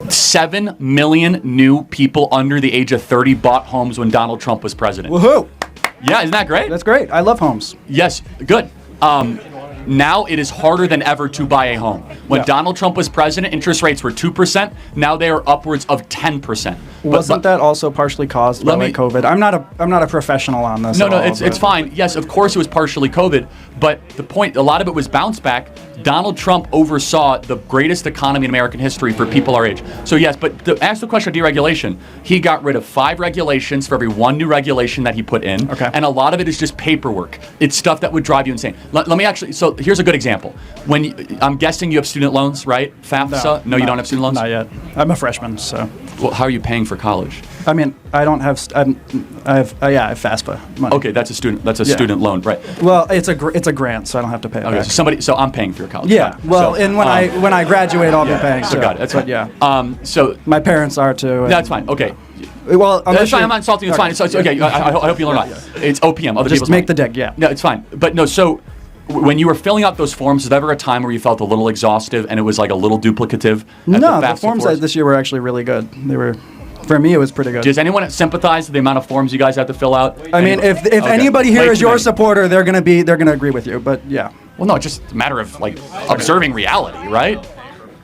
7 million new people under the age of 30 bought homes when Donald Trump was president. Woohoo! Yeah, isn't that great? That's great. I love homes. Yes, good. Now it is harder than ever to buy a home. When Donald Trump was president, interest rates were 2%. Now they are upwards of 10%. Wasn't that also partially caused by COVID? I'm not a professional on this. No, it's fine. Yes, of course it was partially COVID, but the point, a lot of it was bounce back. Donald Trump oversaw the greatest economy in American history for people our age. So yes, but to ask the question of deregulation, he got rid of 5 regulations for every 1 new regulation that he put in. Okay. And a lot of it is just paperwork. It's stuff that would drive you insane. Let me actually, so here's a good example. I'm guessing you have student loans, right? FAFSA? No, you don't have student loans? Not yet. I'm a freshman, so. Well, how are you paying for college? I mean, I don't have. I have FAFSA money. Okay, that's a student loan, right? Well, it's a grant, so I don't have to pay it Okay, back. so I'm paying for your college. Yeah. Fine. Well, and when I graduate, I'll be paying. So got it. That's but fine. yeah. So my parents are too. That's fine. Okay. Well, that's fine. I'm not insulting you. It's fine. It's okay. I hope you learn that. It's OPM. Other Just people's make money. the dig. Yeah. No, it's fine. But no. So when you were filling out those forms, was there ever a time where you felt a little exhaustive and it was like a little duplicative? No, the forms this year were actually really good. They were. For me, it was pretty good. Does anyone sympathize with the amount of forms you guys have to fill out? I mean, if anybody here is your supporter, they're gonna agree with you. But yeah. Well, no, it's just a matter of like observing reality, right?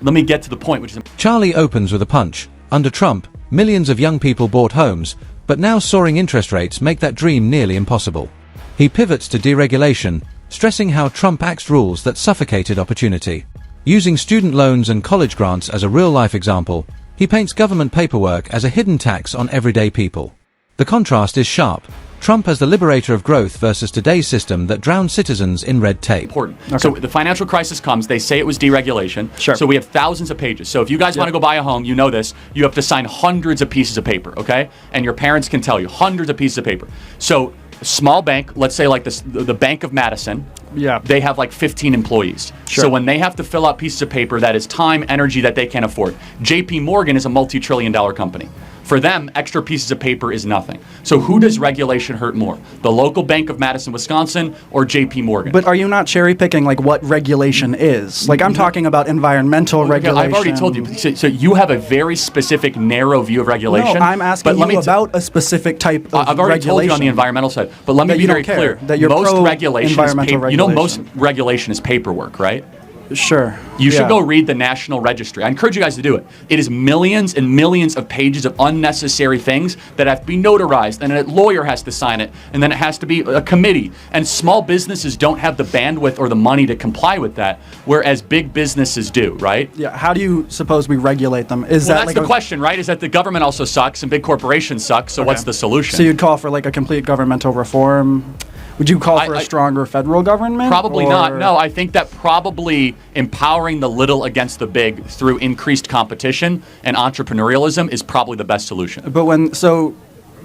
Let me get to the point, which is Charlie opens with a punch. Under Trump, millions of young people bought homes, but now soaring interest rates make that dream nearly impossible. He pivots to deregulation, stressing how Trump axed rules that suffocated opportunity. Using student loans and college grants as a real-life example, he paints government paperwork as a hidden tax on everyday people. The contrast is sharp. Trump as the liberator of growth versus today's system that drowns citizens in red tape. Important. Okay. So the financial crisis comes, they say it was deregulation. Sure. So we have thousands of pages. So if you guys want to go buy a home, you know this, you have to sign hundreds of pieces of paper, okay? And your parents can tell you, hundreds of pieces of paper. So a small bank, let's say like the Bank of Madison, they have like 15 employees. Sure. So when they have to fill out pieces of paper, that is time, energy that they can't afford. JP Morgan is a multi-trillion-dollar company. For them, extra pieces of paper is nothing. So who does regulation hurt more? The local Bank of Madison, Wisconsin, or JP Morgan? But are you not cherry picking like what regulation is? Like I'm talking about environmental regulation. I've already told you. So you have a very specific, narrow view of regulation. No, I'm asking you about a specific type of regulation. I've already told you on the environmental side. But let me be very clear. That you're most regulation is paper. You know, most regulation. regulation is paperwork, right? Sure. You should go read the National Registry. I encourage you guys to do it. It is millions and millions of pages of unnecessary things that have to be notarized, and a lawyer has to sign it, and then it has to be a committee. And small businesses don't have the bandwidth or the money to comply with that, whereas big businesses do, right? Yeah. How do you suppose we regulate them? That's the question, right? Is that the government also sucks and big corporations suck, so what's the solution? So you'd call for like a complete governmental reform? Would you call for a stronger federal government? Probably not. No, I think that probably empowering the little against the big through increased competition and entrepreneurialism is probably the best solution. But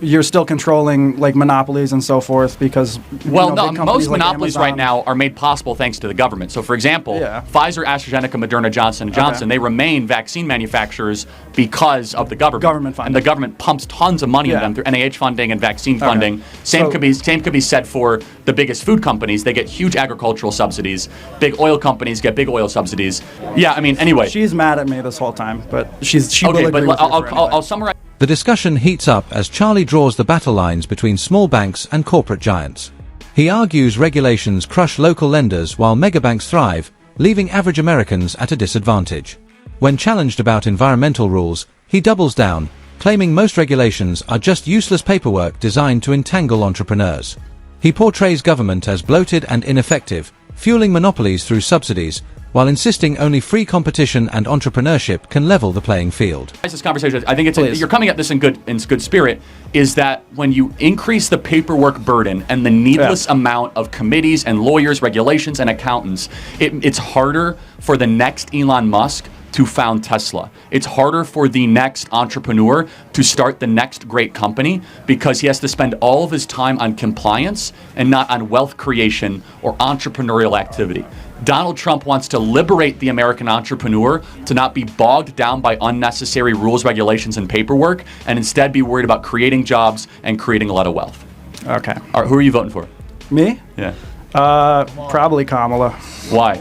you're still controlling like monopolies and so forth because most monopolies right now are made possible thanks to the government. So for example, Pfizer, AstraZeneca, Moderna, Johnson & Johnson, they remain vaccine manufacturers because of the government funding. And the government pumps tons of money in them through NIH funding and vaccine funding. Same could be said for the biggest food companies. They get huge agricultural subsidies. Big oil companies get big oil subsidies. Yeah, I mean, anyway. She's mad at me this whole time, but she will agree but with I'll summarize. The discussion heats up as Charlie draws the battle lines between small banks and corporate giants. He argues regulations crush local lenders while megabanks thrive, leaving average Americans at a disadvantage. When challenged about environmental rules, he doubles down, claiming most regulations are just useless paperwork designed to entangle entrepreneurs. He portrays government as bloated and ineffective, fueling monopolies through subsidies, while insisting only free competition and entrepreneurship can level the playing field. This conversation, I think you're coming at this in good spirit, is that when you increase the paperwork burden and the needless amount of committees and lawyers, regulations, and accountants, it's harder for the next Elon Musk to found Tesla. It's harder for the next entrepreneur to start the next great company because he has to spend all of his time on compliance and not on wealth creation or entrepreneurial activity. Donald Trump wants to liberate the American entrepreneur to not be bogged down by unnecessary rules, regulations, and paperwork, and instead be worried about creating jobs and creating a lot of wealth. Okay. All right, who are you voting for? Me? Yeah. Probably Kamala. Why?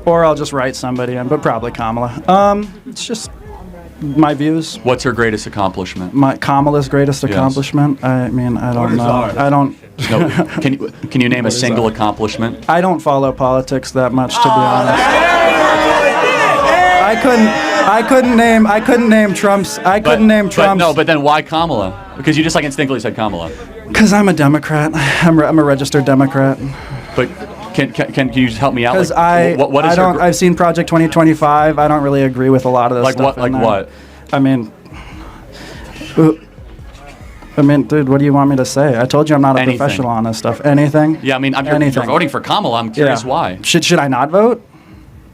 Or I'll just write somebody in, but probably Kamala. It's just, My views. What's her greatest accomplishment? Kamala's greatest accomplishment. I mean, I don't know. I don't. No, can you name a single accomplishment? I don't follow politics that much, to be honest. I couldn't name Trump's. But then why Kamala? Because you just like instinctively said Kamala. Because I'm a Democrat. I'm a registered Democrat. But can you just help me out? Because what is I've seen Project 2025. I don't really agree with a lot of this stuff. What? I mean, dude, what do you want me to say? I told you I'm not a professional on this stuff. Anything? Yeah, I mean, you're voting for Kamala. I'm curious why. Should I not vote?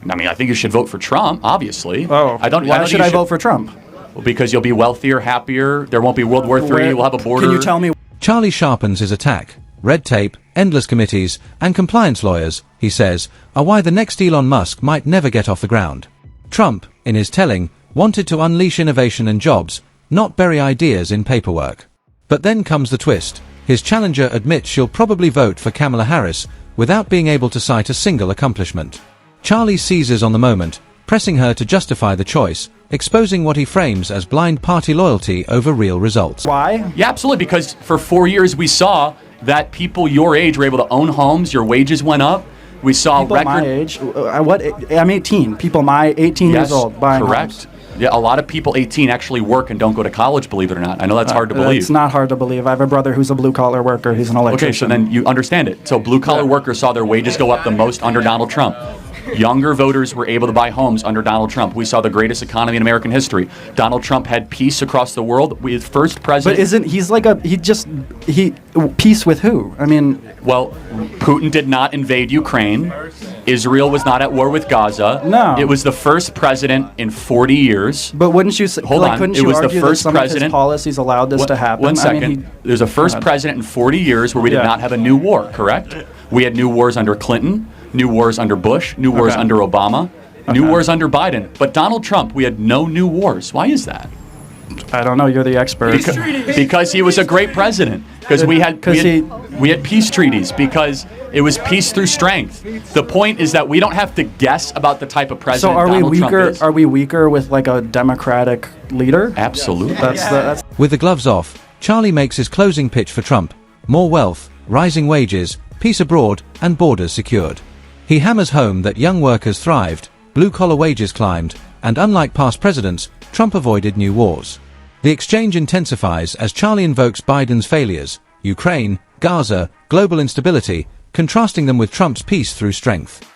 I mean, I think you should vote for Trump, obviously. Oh, why should I vote for Trump? Well, because you'll be wealthier, happier. There won't be World War III. We'll have a border. Can you tell me? Charlie sharpens his attack. Red tape, endless committees, and compliance lawyers, he says, are why the next Elon Musk might never get off the ground. Trump, in his telling, wanted to unleash innovation and jobs, not bury ideas in paperwork. But then comes the twist. His challenger admits she'll probably vote for Kamala Harris without being able to cite a single accomplishment. Charlie seizes on the moment, pressing her to justify the choice, exposing what he frames as blind party loyalty over real results. Why? Yeah, absolutely, because for 4 years we saw that people your age were able to own homes, your wages went up. We saw people my age. I'm 18. People my 18 years old buying correct. Homes. Yeah, a lot of people 18 actually work and don't go to college, believe it or not. I know that's hard to believe. It's not hard to believe. I have a brother who's a blue-collar worker. He's an electrician. Okay, so then you understand it. So blue-collar workers saw their wages go up the most under Donald Trump. Younger voters were able to buy homes under Donald Trump. We saw the greatest economy in American history. Donald Trump had peace across the world. We his first president. But peace with who? I mean, well, Putin did not invade Ukraine. Israel was not at war with Gaza. No. It was the first president in 40 years. But wouldn't you say, couldn't you argue that some of his policies allowed this to happen? One second. There's a first president in 40 years where we did not have a new war, correct? We had new wars under Clinton, new wars under Bush, new wars under Obama, new wars under Biden. But Donald Trump, we had no new wars. Why is that? I don't know. You're the expert. Because he was a great president. Because we had peace treaties. Because it was peace through strength. The point is that we don't have to guess about the type of president Donald Trump is. Are we weaker with like a Democratic leader? Absolutely. That's With the gloves off, Charlie makes his closing pitch for Trump: more wealth, rising wages, peace abroad, and borders secured. He hammers home that young workers thrived, blue-collar wages climbed, and unlike past presidents, Trump avoided new wars. The exchange intensifies as Charlie invokes Biden's failures: Ukraine, Gaza, global instability, contrasting them with Trump's peace through strength.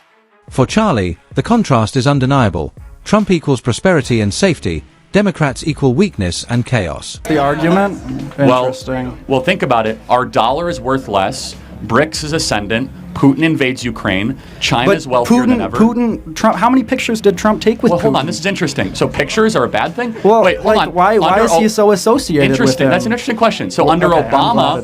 For Charlie, the contrast is undeniable. Trump equals prosperity and safety, Democrats equal weakness and chaos. the argument. Interesting. Well, think about it. Our dollar is worth less. BRICS is ascendant. Putin invades Ukraine. China's wealthier than ever. Trump. How many pictures did Trump take with Putin? Well, hold on. This is interesting. So pictures are a bad thing? Well, wait, hold on. Why is he so associated with him? That's an interesting question. So under Obama,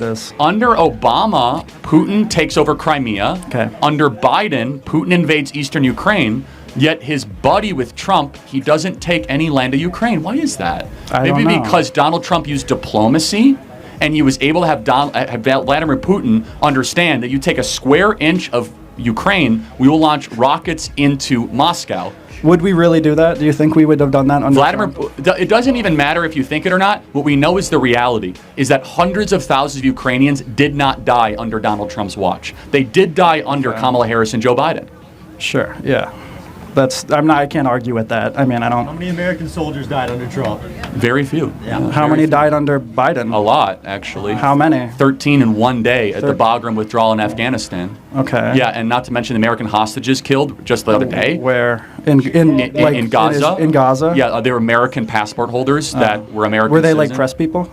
Putin takes over Crimea. Okay. Under Biden, Putin invades eastern Ukraine. Yet his buddy with Trump, he doesn't take any land of Ukraine. Why is that? Maybe because Donald Trump used diplomacy, and he was able to have Vladimir Putin understand that you take a square inch of Ukraine, we will launch rockets into Moscow. Would we really do that? Do you think we would have done that under Trump? It doesn't even matter if you think it or not. What we know is the reality, is that hundreds of thousands of Ukrainians did not die under Donald Trump's watch. They did die under Kamala Harris and Joe Biden. Sure, yeah. I can't argue with that. I mean, I don't. How many American soldiers died under Trump? Very few. Yeah. How many died under Biden? A lot, actually. How many? 13 in one day at the Bagram withdrawal in Afghanistan. Okay. Yeah, and not to mention the American hostages killed just the other day. Where? In Gaza? In Gaza? Yeah, they were American passport holders that were American Were they citizens. like press people?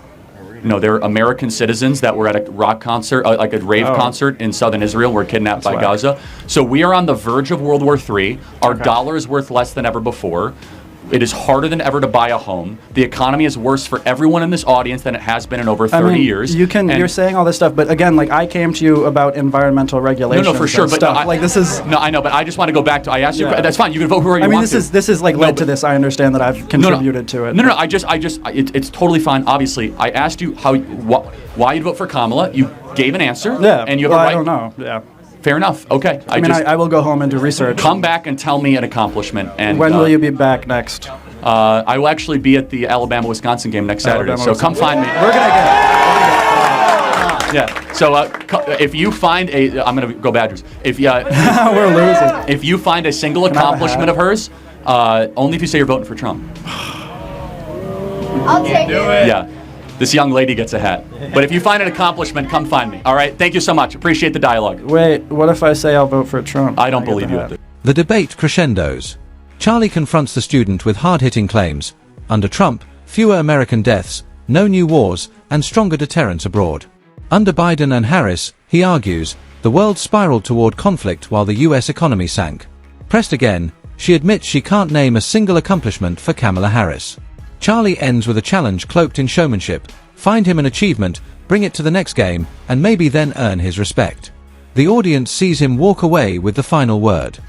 No, they're American citizens that were at a rock concert, like a rave concert in southern Israel, were kidnapped by Gaza. So we are on the verge of World War III. Our dollar is worth less than ever before. It is harder than ever to buy a home. The economy is worse for everyone in this audience than it has been in over 30 years. You're saying all this stuff, but again, like I came to you about environmental regulations. No, for sure, but this is. No, I know, but I just want to go back to. I asked you. That's fine. You can vote whoever you want to. This is like led to this. I understand that I've contributed to it. No. It's totally fine. Obviously, I asked you why you'd vote for Kamala. You gave an answer. Yeah. And you have a right. I don't know. Yeah. Fair enough. Okay. I will go home and do research. Come back and tell me an accomplishment. And when will you be back next? I will actually be at the Alabama-Wisconsin game next Saturday, so come find me. We're gonna get. Yeah. So if you find I'm gonna go Badgers. If We're losing. if you find a single accomplishment of hers, only if you say you're voting for Trump. I'll take it. Yeah. This young lady gets a hat. But if you find an accomplishment, come find me. All right. Thank you so much. Appreciate the dialogue. Wait, what if I say I'll vote for Trump? I don't believe you. The debate crescendos. Charlie confronts the student with hard-hitting claims. Under Trump, fewer American deaths, no new wars, and stronger deterrence abroad. Under Biden and Harris, he argues, the world spiraled toward conflict while the US economy sank. Pressed again, she admits she can't name a single accomplishment for Kamala Harris. Charlie ends with a challenge cloaked in showmanship. Find him an achievement, bring it to the next game, and maybe then earn his respect. The audience sees him walk away with the final word.